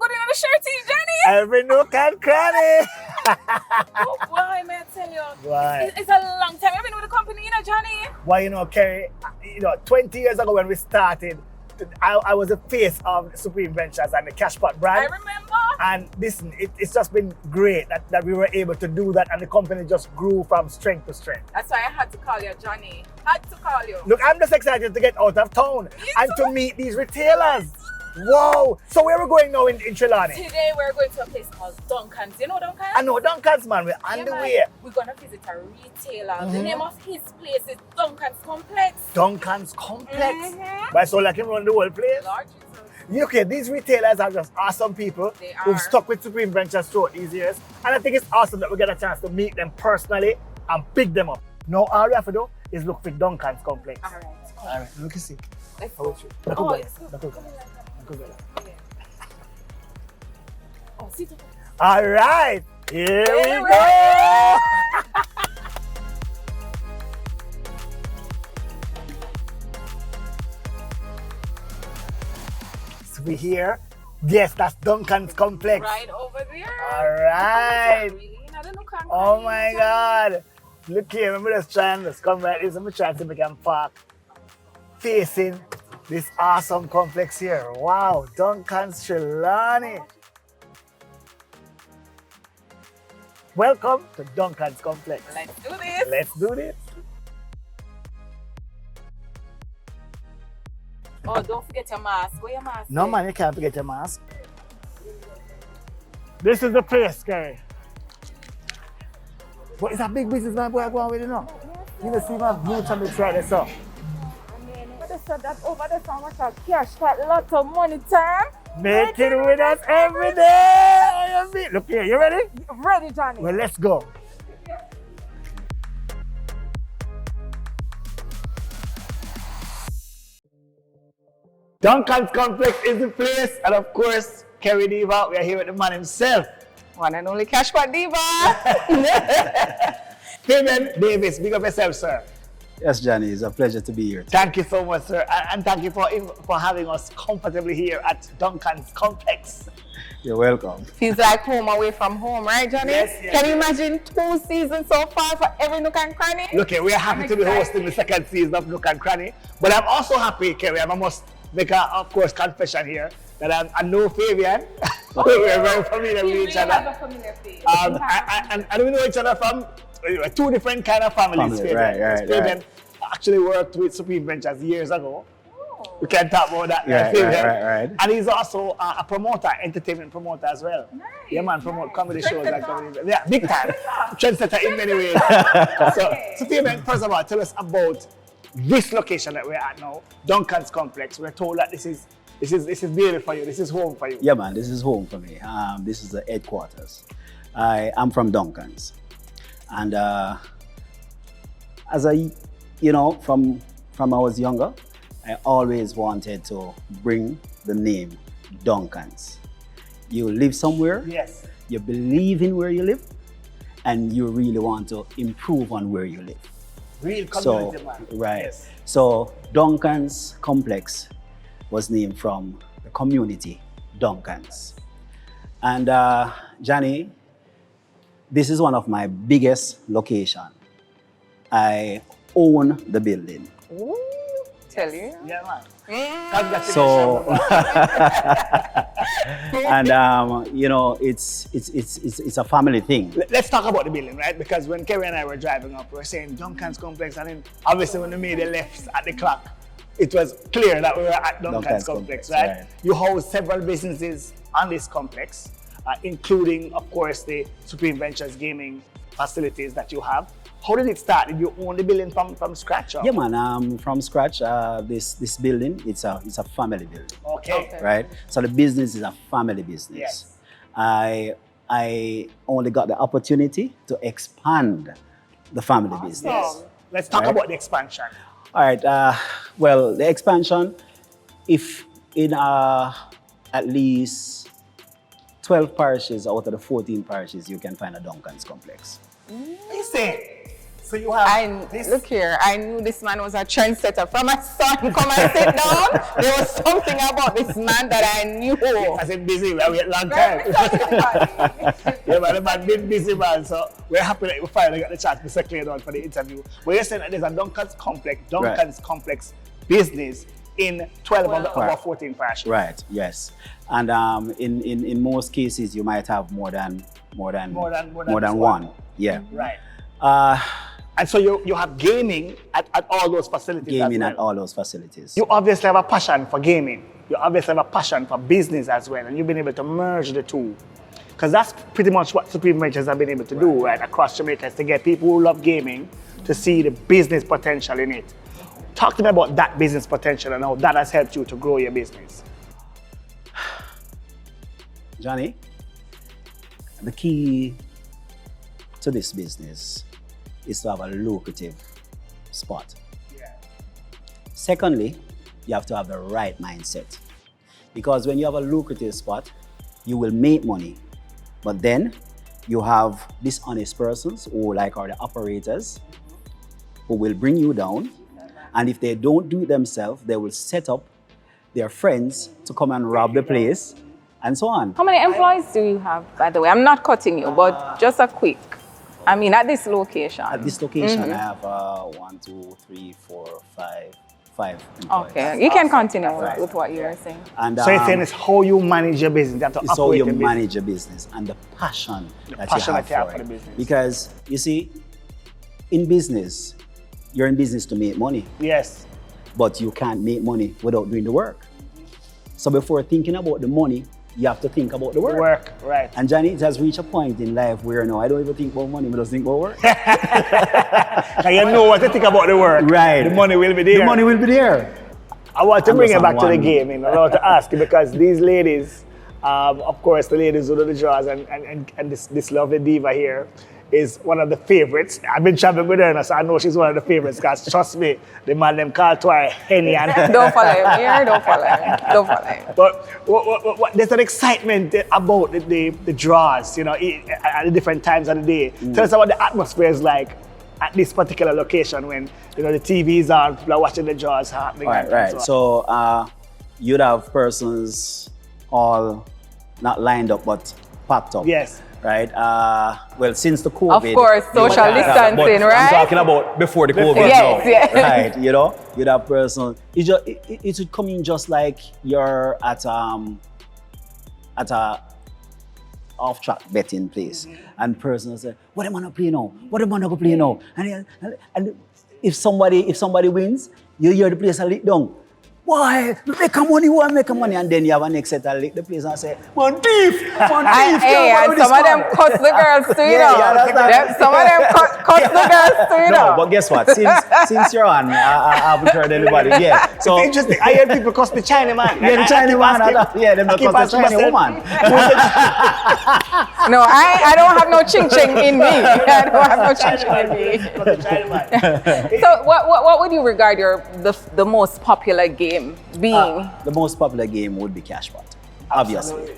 good in the shirty, Johnny. Every Nook and Cranny. Oh boy, may I tell you? Why? It's a long time. I've been with the company, you know, Johnny. Well, you know, Kerry, 20 years ago when we started, I was the face of Supreme Ventures and the Cashpot brand. I remember. And listen, it's just been great that we were able to do that, and the company just grew from strength to strength. That's why I had to call you, Johnny. Had to call you. Look, I'm just excited to get out of town and to meet these retailers. Wow! So where are we going now in Trelawny? Today we're going to a place called Duncans. You know Duncans? I know Duncans, man. We're on the way. We're going to visit a retailer. The name of his place is Duncan's Complex. Duncans Complex. But I saw like him run the whole place. Lord Jesus. Okay, these retailers are just awesome people They who've are. stuck with Supreme Ventures throughout these years. And I think it's awesome that we get a chance to meet them personally and pick them up. Now, all we have to do is look for Duncan's Complex. All right. Come. All right, look and see. Let's How go. about you? Oh, let's go. Look Oh, sit down. All right, here we Here we go. So we here. Yes, that's Duncan's Complex. Right over there. All right. Really? Now the Nook and Oh Cranny, my Johnny. God. Look here, remember this trying to come right here. I'm trying to make a park facing this awesome complex here. Wow, Duncan's Trelawny. Welcome to Duncan's Complex. Let's do this. Let's do this. Oh, don't forget your mask. Where your mask? No is? man, you can't forget your mask. This is the place, Kerry. But it's a big business, man. Boy, I go on with it now. You know, see my boots on the try this up. They said that over there so much of cash, that lot of money time. Make it with us every day. Look here, you ready? Ready, Johnny? Well, let's go. Duncan's Complex is the place, and of course, Kerry Diva, we are here with the man himself. One and only Cashpot Diva. Payment Davis, big up yourself, sir. Yes, Johnny, it's a pleasure to be here. Thank you so much, sir, and thank you for having us comfortably here at Duncan's Complex. You're welcome. Feels like home away from home, right, Johnny? Yes, yes. Can you imagine 2 seasons so far for Every Nook and Cranny? Look here, we are happy to be hosting the second season of Nook and Cranny, but I'm also happy, Kerry, I must make a, of course, confession here, that I know Fabian. We're very familiar with each other. And we know each other from 2 different kind of families. Family, right. Fabian actually worked with Supreme Ventures years ago. We can talk about that. Right. And he's also a promoter, entertainment promoter as well. Nice. Yeah, man, promote comedy shows like comedy. Yeah, big time. Trendsetter in many ways. So Fabian, first of all, tell us about this location that we're at now, Duncan's Complex. We're told that this is beautiful for you. This is home for you. Yeah, man, this is home for me. This is the headquarters. I'm from Duncans. And as from I was younger, I always wanted to bring the name Duncans. You live somewhere, Yes. you believe in where you live, and you really want to improve on where you live. Real community, man. Right. Yes. So Duncan's Complex was named from the community Duncans. And Johnny, this is one of my biggest locations. I own the building. Ooh, tell you. Yeah, man. Congratulations. So, and it's a family thing. Let's talk about the building, right? Because when Kerry and I were driving up, we were saying Duncan's Complex, and then obviously when we made the left at the clock, it was clear that we were at Duncan's Complex, right? You house several businesses on this complex, including, of course, the Supreme Ventures gaming facilities that you have. How did it start? Did you own the building from scratch? Or? Yeah, man. From scratch, this building, it's a family building. Okay. Right. So the business is a family business. Yes. I only got the opportunity to expand the family business. Yes. Let's talk about the expansion. All right. Well, the expansion, if in at least 12 parishes out of the 14 parishes, you can find a Duncan's Complex. You say, So you have this. Look here, I knew this man was a trendsetter. From my son come and sit down, there was something about this man that I knew. As in busy, we wait long time. Yeah, but the man been busy, man. So we're happy that we finally got the chance to clear down for the interview. But you're saying that there's a Duncan's complex business in 12 of our 14 parishes. Right. Yes. And in most cases, you might have more than one. Yeah. Right. And so you have gaming at all those facilities. Gaming as well. at all those facilities. You obviously have a passion for gaming. You obviously have a passion for business as well, and you've been able to merge the two. Because that's pretty much what Supreme Ventures have been able to do right across Jamaica, is to get people who love gaming to see the business potential in it. Talk to me about that business potential and how that has helped you to grow your business. Johnny, the key to this business is to have a lucrative spot. Yeah. Secondly, you have to have the right mindset. Because when you have a lucrative spot, you will make money. But then you have dishonest persons who are the operators who will bring you down. And if they don't do it themselves, they will set up their friends to come and rob the place and so on. How many employees do you have, by the way? I'm not cutting you, but just a quick. I mean, at this location. At this location, I have 1, 2, 3, 4, 5 employees. Okay, you can continue with what you're saying. And, So you're saying it's how you manage your business. You have to it's how operate you your business. manage your business and the passion that passion you that you have have for for it. the business. Because you see, in business, you're in business to make money, Yes. but you can't make money without doing the work. So before thinking about the money, you have to think about the work. Work, right. And Johnny, it has reached a point in life where now I don't even think about money, but I just think about work. And you know what to think about the work. Right. The money will be there. The money will be there. I want to bring it back to the Understand game, I want to ask you, because these ladies, of course, the ladies who do the draws, and this lovely Diva here is one of the favorites. I've been traveling with her now, so I know she's one of the favorites, because trust me, the man them call to her Henny and Don't follow him here, don't follow him. Don't follow him. But what, there's an excitement about the draws, at the different times of the day. Tell us what the atmosphere is like at this particular location when the TVs are, people are watching the draws happening. Right. So you'd have persons all not lined up but packed up. Yes. Right. Well, since the COVID. Of course, social distancing, right? I'm talking about before the COVID. Yes, now, yes. Right. You'd have persons. It would come in just like you're at a off-track betting place, and persons say, "What am I gonna play now? What am I gonna play now?" And if somebody wins, you hear the place a lick down. Why? Make a money, and then you have a next set and lick the place and say, "Man, thief! Hey, and some of them cuss the girls too, Some of them cuss the girls too, No, but guess what? Since you're on, I haven't heard anybody. Yeah. So It's interesting. I hear people cuss the China man. yeah, the Chinese man. Them not cuss the Chinese woman. No, I don't have no ching-ching in me. I don't have no ching-ching in me. So what would you regard the most popular game being? The most popular game would be Cashpot, obviously.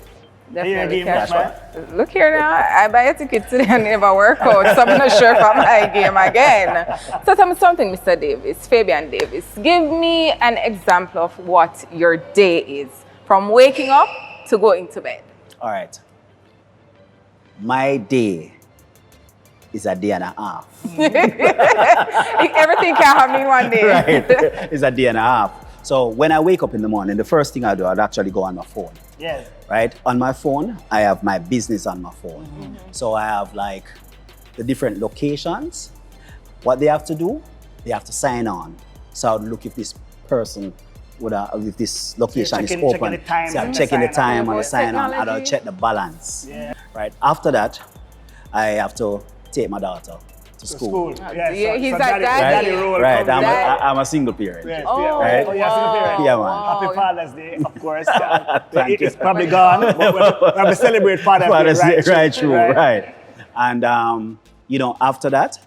Definitely Cash Cashpot. Look here now, I buy a ticket today and never work out, so I'm not sure if I'm my game again. So tell me something, Mr. Davis, Fabian Davis. Give me an example of what your day is, from waking up to going to bed. All right. My day is a day and a half. Everything can happen in one day. Right. It's a day and a half. So when I wake up in the morning, the first thing I do, I'd actually go on my phone. Yes. Right? On my phone, I have my business on my phone. So I have the different locations. What they have to do, they have to sign on. So I'll look if this person if this location is open. So I'm checking the time and the sign on, and I'll check the balance. Yeah. Right? After that, I have to take my daughter to school. Yeah, He's so like daddy that. role Right, comes in. I'm a single parent. Yes, Oh, right? Oh, yes, single parent. Yeah, man. Happy Father's Day, of course. Thank It's you. probably gone, but we have to celebrate Father's Day, Right, true, right. And after that,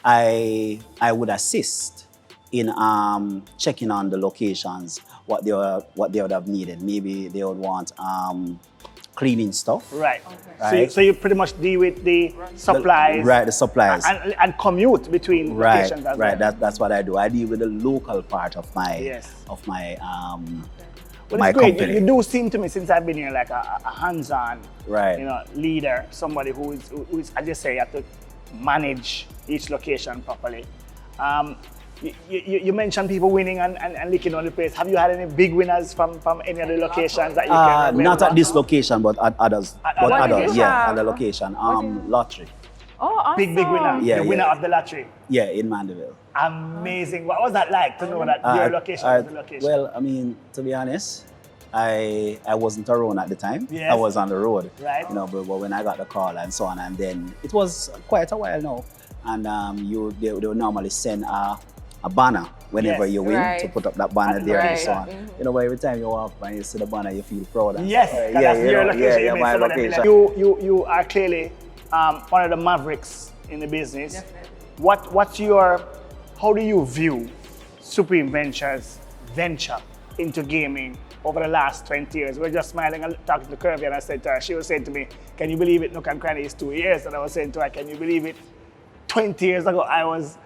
I would assist in checking on the locations, what they would have needed. Maybe they would want cleaning stuff. Right. Right. So you pretty much deal with the supplies. The supplies. And commute between locations as well. That's what I do. I deal with the local part of my Well, my it's great. company. You do seem to me, since I've been here, like a hands-on, Right. leader, somebody who is, I just say, you have to manage each location properly. You mentioned people winning and licking on the place. Have you had any big winners from any of the locations that you can remember? Not at this location, but at others. Other location. Lottery. Oh, awesome. Big winner. Yeah, the winner of the lottery. Yeah, in Mandeville. Amazing. What was that like to know that your location was the location? Well, I mean, to be honest, I wasn't around at the time. Yes. I was on the road. Right. But when I got the call and so on, and then it was quite a while now. And they would normally send a banner whenever you win to put up that banner there and so on. But every time you walk and you see the banner, you feel proud. And yes, that's your location. Yeah, my location. You are clearly one of the mavericks in the business. Definitely. How do you view Supreme Ventures' venture into gaming over the last 20 years? We're just smiling and talking to Kirby, and I said to her, she was saying to me, can you believe it, Nook and Cranny is 2 years? And I was saying to her, can you believe it, 20 years ago I was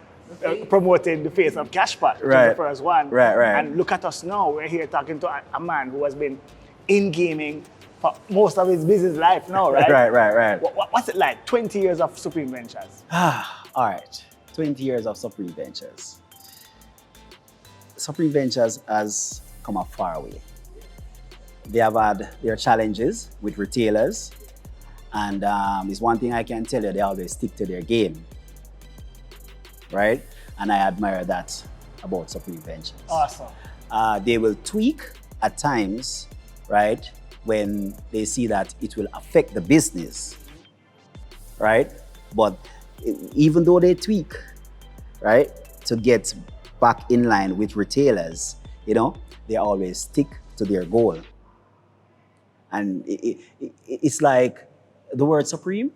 promoting the face of Cashpot, which was the first one. Right. And look at us now, we're here talking to a man who has been in gaming for most of his business life now, right? Right. What's it like, 20 years of Supreme Ventures? All right, 20 years of Supreme Ventures. Supreme Ventures has come a far way. They have had their challenges with retailers, and it's one thing I can tell you, they always stick to their game, right? And I admire that about Supreme Ventures. Awesome. They will tweak at times, right, when they see that it will affect the business, right? But even though they tweak, right, to get back in line with retailers, they always stick to their goal. And it's like the word Supreme,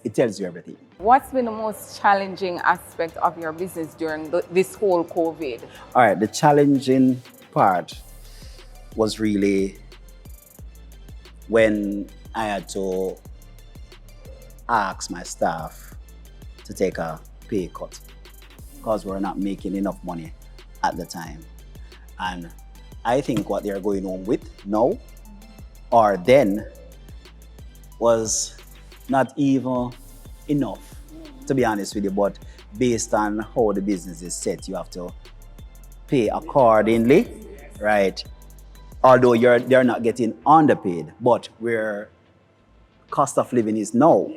it tells you everything. What's been the most challenging aspect of your business during this whole COVID? All right, the challenging part was really when I had to ask my staff to take a pay cut because we're not making enough money at the time. And I think what they're going home with now or then was not even enough, to be honest with you, but based on how the business is set, you have to pay accordingly, right? Although they're not getting underpaid, but where cost of living is now,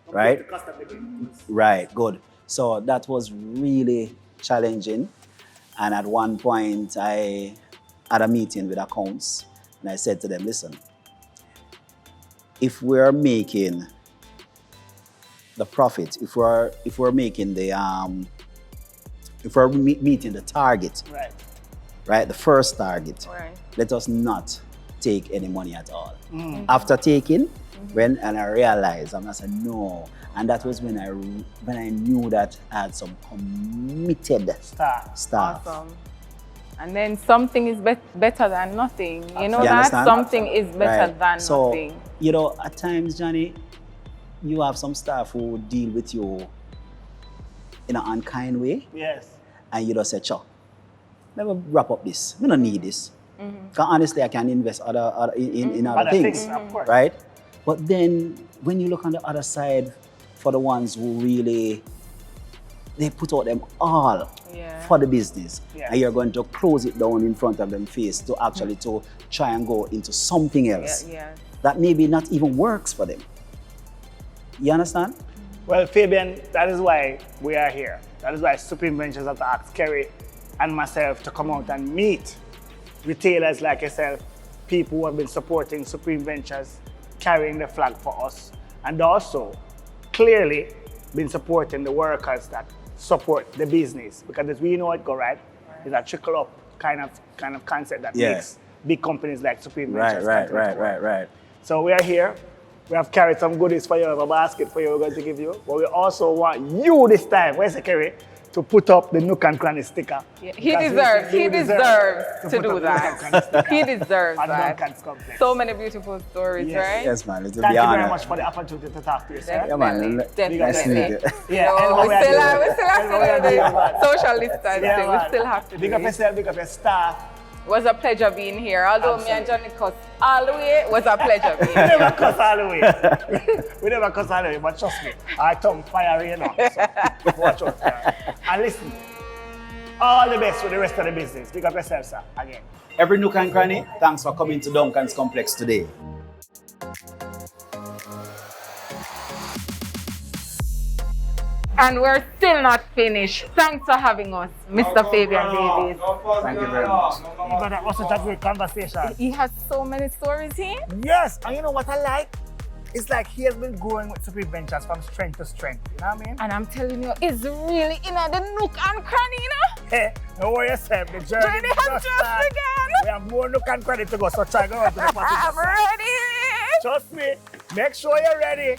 right? Cost of living. Right, good. So that was really challenging. And at one point, I had a meeting with accounts, and I said to them, listen, if we're making the profit, if we're making the if we're meeting the target, right, the first target, let us not take any money at all. After taking, and I realized, I said no, and that was when I knew that I had some committed staff. Awesome. And then something is better than nothing. You know You that? understand? Something is better than so, nothing. At times, Johnny, you have some staff who deal with you in an unkind way. Yes. And you just say, sure, let me wrap up this. We don't need this. Because honestly, I can invest in other things, of course. right? But then when you look on the other side for the ones who really, they put out them all for the business, and you're going to close it down in front of them face to actually to try and go into something else that maybe not even works for them. You understand? Well, Fabian, that is why we are here. That is why Supreme Ventures have asked Kerry and myself to come out and meet retailers like yourself, people who have been supporting Supreme Ventures, carrying the flag for us, and also clearly been supporting the workers that support the business. Because as we know it go right, it's a trickle up kind of concept that makes big companies like Supreme Ventures. Right. So we are here. We have carried some goodies for you, a basket for you we're going to give you. But we also want you this time, where's the Kerry, to put up the Nook and Cranny sticker. Yeah, he Because deserves we to put do up the Nook and Cranny that. sticker He deserves at that. Duncans complex. So many beautiful stories, Yes. right? Yes, man. It will Thank be you an very honor. much for the opportunity to talk to you, sir. Yeah, man. Definitely. Nice to meet you. Yeah, No, and we we are still doing- have to do the social distancing. Yeah, we man. still have to do Big up it. yourself, big up your staff. It was a pleasure being here. Although me and Johnny cussed all the way, it was a pleasure being We here. never cuss all the way. We never cuss all the way, but trust me, our tongue fire, you know. So, watch out. And listen, all the best with the rest of the business. Big up yourself, sir, again. Every Nook and Cranny, thanks for coming to Duncans Complex today. And we're still not finished. Thanks for having us, Mr. Fabian Davis. Thank you very much. But that was such a great conversation. He has so many stories here. Yes, and you know what I like? It's like he has been growing with Supreme Ventures from strength to strength. You know what I mean? And I'm telling you, it's really in the nook and cranny, you know? Hey, don't worry yourself. The journey Journey has just started. begun. We have more Nook and Cranny to go, so try go out to the party. I'm ready. Trust me, make sure you're ready.